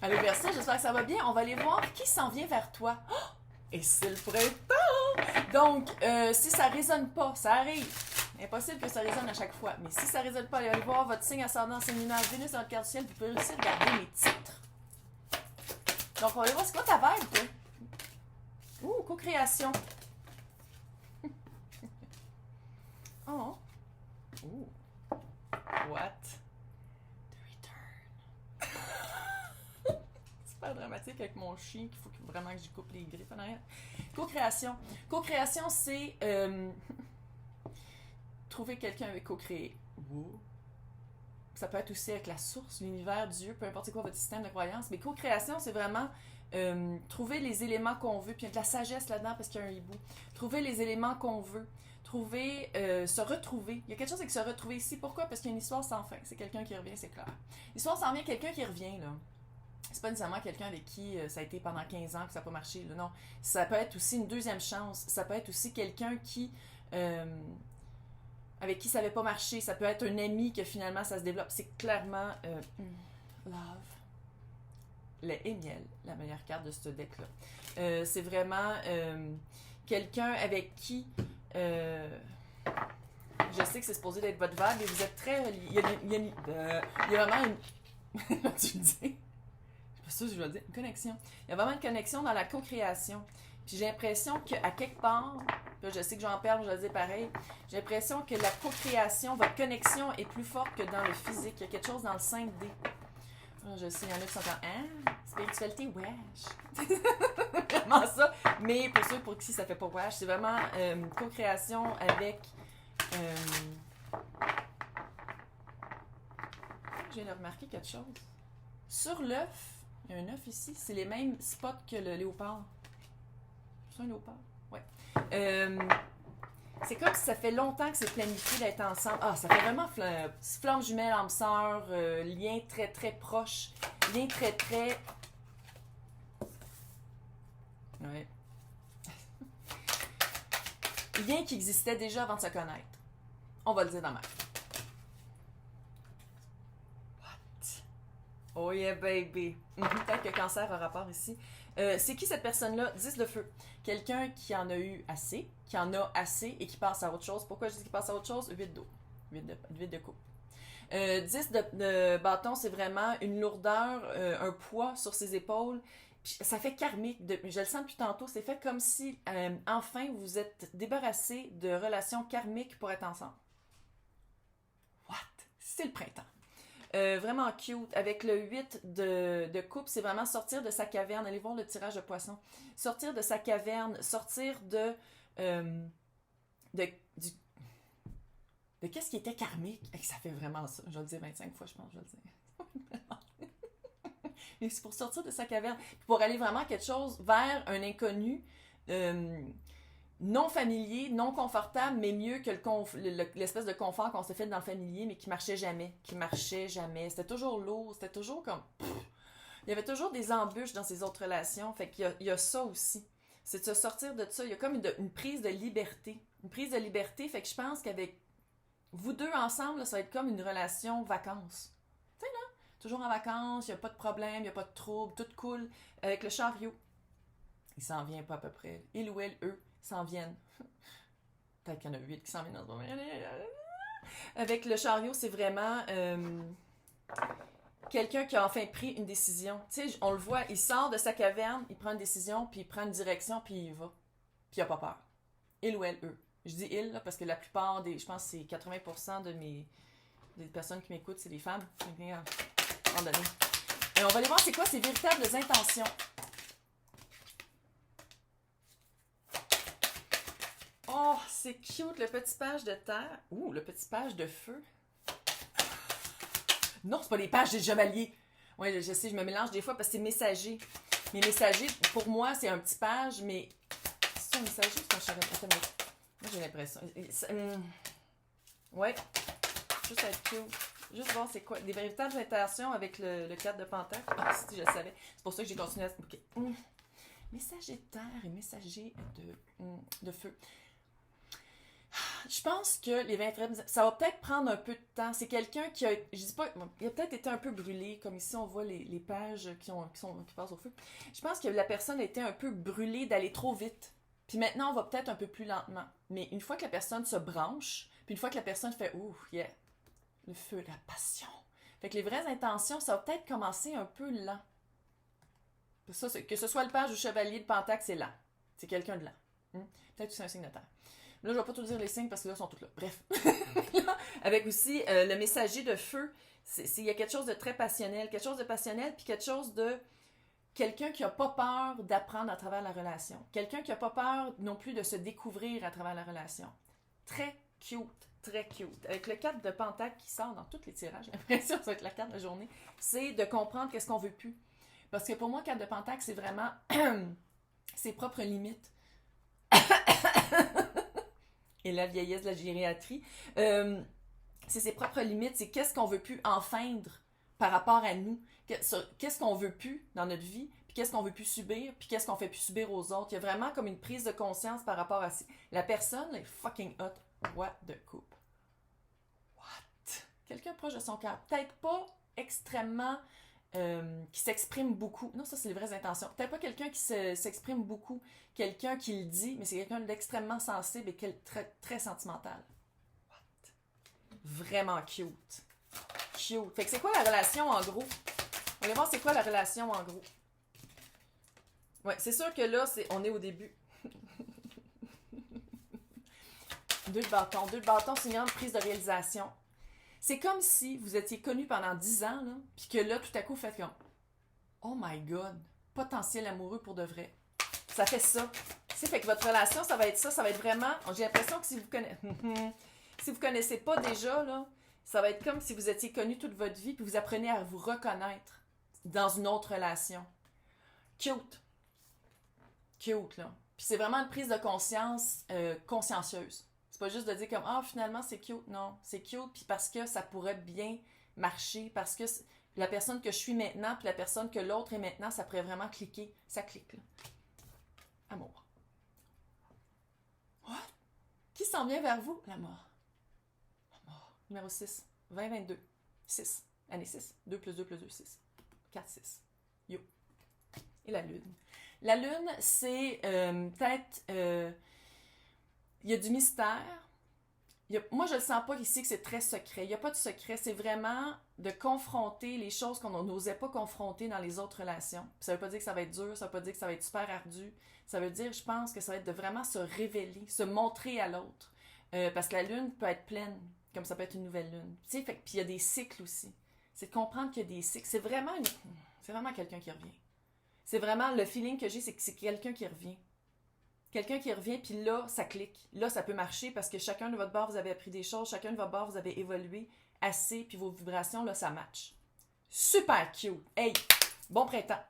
Allô, Bercy, j'espère que ça va bien. On va aller voir qui s'en vient vers toi. Oh! Et c'est le printemps! Donc, si ça résonne pas, ça arrive. Impossible que ça résonne à chaque fois. Mais si ça résonne pas, allez voir votre signe ascendant, signe lunaire, Vénus dans votre carte du ciel, vous pouvez aussi regarder mes titres. Donc, on va aller voir c'est quoi ta vibe, toi? Ouh, co-création. Oh. Ouh. What? The Return. Super dramatique avec mon chien qu'il faut vraiment que je coupe les griffes en arrière. Co-création. Co-création, c'est trouver quelqu'un avec co-créer. Ouh. Ça peut être aussi avec la source, l'univers, Dieu, peu importe quoi votre système de croyance. Mais co-création, c'est vraiment trouver les éléments qu'on veut. Puis il y a de la sagesse là-dedans parce qu'il y a un hibou. Trouver les éléments qu'on veut. Trouver, se retrouver. Il y a quelque chose avec se retrouver ici. Pourquoi? Parce qu'il y a une histoire sans fin. C'est quelqu'un qui revient, c'est clair. L'histoire s'en vient, quelqu'un qui revient, là. C'est pas nécessairement quelqu'un avec qui ça a été pendant 15 ans que ça n'a pas marché, là. Non. Ça peut être aussi une deuxième chance. Ça peut être aussi quelqu'un qui... avec qui ça n'avait pas marché. Ça peut être un ami que finalement ça se développe. C'est clairement love. Lait et miel, la meilleure carte de ce deck-là. C'est vraiment quelqu'un avec qui je sais que c'est supposé d'être votre vibe, mais vous êtes très... Il y a vraiment une... tu le dis? Je sais pas sûr si je vais le dire. Une connexion. Il y a vraiment une connexion dans la co-création. Puis j'ai l'impression qu'à quelque part... Là, je sais que j'en perds, je vais le dire pareil. J'ai l'impression que la co-création, votre connexion est plus forte que dans le physique. Il y a quelque chose dans le 5D. Je sais, il y en a qui sont comme ah, spiritualité, wesh. Vraiment ça. Mais pour ceux pour qui ça fait pas wesh, c'est vraiment co-création avec. Je viens de remarquer quelque chose. Sur l'œuf, il y a un œuf ici, c'est les mêmes spots que le léopard. C'est un léopard? Ouais. C'est comme si ça fait longtemps que c'est planifié d'être ensemble. Ah, ça fait vraiment flamme jumelle, âme sœur, lien très très proche, lien très très... Ouais. Lien qui existait déjà avant de se connaître. On va le dire dans ma... What? Oh yeah baby. Peut-être que cancer a rapport ici. C'est qui cette personne-là? 10 de feu. Quelqu'un qui en a eu assez, qui en a assez et qui passe à autre chose. Pourquoi je dis qu'il passe à autre chose? 8 d'eau. 8 de coupe. 10 de bâton, c'est vraiment une lourdeur, un poids sur ses épaules. Puis ça fait karmique. Je le sens depuis tantôt. C'est fait comme si, enfin, vous êtes débarrassé de relations karmiques pour être ensemble. What? C'est le printemps. Vraiment cute. Avec le 8 de coupe, c'est vraiment sortir de sa caverne. Allez voir le tirage de poisson. Sortir de sa caverne, sortir de qu'est-ce qui était karmique. Et ça fait vraiment ça. Je vais le dire 25 fois, je pense. Je vais le dire. Et c'est pour sortir de sa caverne. Pour aller vraiment quelque chose vers un inconnu non familier, non confortable, mais mieux que l'espèce de confort qu'on s'est fait dans le familier, mais qui marchait jamais. C'était toujours lourd, c'était toujours comme... Il y avait toujours des embûches dans ces autres relations. Fait qu'il y a ça aussi. C'est de se sortir de ça. Il y a comme une prise de liberté. Une prise de liberté, fait que je pense qu'avec vous deux ensemble, là, ça va être comme une relation vacances. Tu sais, là, toujours en vacances, il n'y a pas de problème, il n'y a pas de trouble, tout cool. Avec le chariot, il s'en vient pas à peu près. Il ou elle, eux, s'en viennent. Peut-être qu'il y en a 8 qui s'en viennent dans ce moment. Avec le chariot, c'est vraiment quelqu'un qui a enfin pris une décision. Tu sais, on le voit, il sort de sa caverne, il prend une décision, puis il prend une direction, puis il va. Puis il n'a pas peur. Il ou elle, eux. Je dis il, là, parce que la plupart des... Je pense que c'est 80% des personnes qui m'écoutent, c'est des femmes. On va aller voir c'est quoi ses véritables intentions. Oh, c'est cute, le petit page de terre. Ouh, le petit page de feu. Non, c'est pas les pages des chevaliers. Oui, je sais, je me mélange des fois parce que c'est messager. Mais messager, pour moi, c'est un petit page, mais... C'est un messager ou c'est un chevalier? Moi, j'ai l'impression... Ouais. Juste être cute. Juste voir c'est quoi. Des véritables intentions avec le 4 de pentacle. Ah, si, je le savais. C'est pour ça que j'ai continué à... Ok. Messager de terre et messager de feu. Je pense que les 23, ça va peut-être prendre un peu de temps. C'est quelqu'un qui a, je dis pas, il a peut-être été un peu brûlé, comme ici on voit les pages qui passent au feu. Je pense que la personne a été un peu brûlée d'aller trop vite. Puis maintenant, on va peut-être un peu plus lentement. Mais une fois que la personne se branche, puis une fois que la personne fait « Ouh, yeah, le feu, la passion ». Fait que les vraies intentions, ça va peut-être commencer un peu lent. Ça, que ce soit le page ou le chevalier de Pentacle, c'est lent. C'est quelqu'un de lent. Peut-être que c'est un signe de terre. Là, je vais pas tout dire les signes parce que là, ils sont tous là. Bref. Avec aussi le messager de feu, il y a quelque chose de très passionnel. Quelque chose de passionnel, puis quelque chose de... Quelqu'un qui n'a pas peur d'apprendre à travers la relation. Quelqu'un qui n'a pas peur non plus de se découvrir à travers la relation. Très cute, très cute. Avec le 4 de Pentacle qui sort dans tous les tirages, j'ai l'impression que ça va être la carte de la journée, c'est de comprendre qu'est-ce qu'on veut plus. Parce que pour moi, 4 de Pentacle, c'est vraiment ses propres limites. Et la vieillesse de la gériatrie. C'est ses propres limites, c'est qu'est-ce qu'on veut plus enfreindre par rapport à nous. Qu'est-ce qu'on veut plus dans notre vie, puis qu'est-ce qu'on veut plus subir, puis qu'est-ce qu'on fait plus subir aux autres. Il y a vraiment comme une prise de conscience par rapport à ça. La personne est fucking hot. What de coupe. What? Quelqu'un proche de son cœur. Peut-être pas extrêmement... qui s'exprime beaucoup. Non, ça, c'est les vraies intentions. Peut-être pas quelqu'un qui s'exprime beaucoup, quelqu'un qui le dit, mais c'est quelqu'un d'extrêmement sensible et très, très sentimental. What? Vraiment cute. Cute. Fait que c'est quoi la relation en gros? On va voir c'est quoi la relation en gros. Ouais, c'est sûr que là, on est au début. Deux de bâton. Deux de bâton, c'est une grande prise de réalisation. C'est comme si vous étiez connu pendant 10 ans, là, puis que là, tout à coup, vous faites comme « Oh my God! Potentiel amoureux pour de vrai. » Ça fait ça. Tu sais, fait que votre relation, ça va être ça. Ça va être vraiment... J'ai l'impression que si vous connaissez pas déjà, là, ça va être comme si vous étiez connu toute votre vie, puis vous apprenez à vous reconnaître dans une autre relation. Cute. Cute, là. Puis c'est vraiment une prise de conscience consciencieuse. C'est pas juste de dire comme « Ah, finalement, c'est cute. » Non, c'est cute, puis parce que ça pourrait bien marcher, parce que la personne que je suis maintenant, puis la personne que l'autre est maintenant, ça pourrait vraiment cliquer. Ça clique, là. Amour. What? Qui s'en vient vers vous? La mort. La mort. Numéro 6. 2022. 6. Année 6. 2 plus 2 plus 2, 6. 4, 6. Yo. Et la lune. La lune, c'est peut-être... il y a du mystère. Moi, je ne le sens pas ici que c'est très secret. Il n'y a pas de secret. C'est vraiment de confronter les choses qu'on n'osait pas confronter dans les autres relations. Puis ça ne veut pas dire que ça va être dur, ça ne veut pas dire que ça va être super ardu. Ça veut dire, je pense, que ça va être de vraiment se révéler, se montrer à l'autre. Parce que la lune peut être pleine, comme ça peut être une nouvelle lune. Tu sais, puis il y a des cycles aussi. C'est de comprendre qu'il y a des cycles. C'est vraiment quelqu'un qui revient. C'est vraiment le feeling que j'ai, c'est que c'est quelqu'un qui revient. Quelqu'un qui revient, puis là, ça clique. Là, ça peut marcher parce que chacun de votre bord, vous avez appris des choses. Chacun de votre bord, vous avez évolué assez, puis vos vibrations, là, ça match. Super cute! Hey! Bon printemps!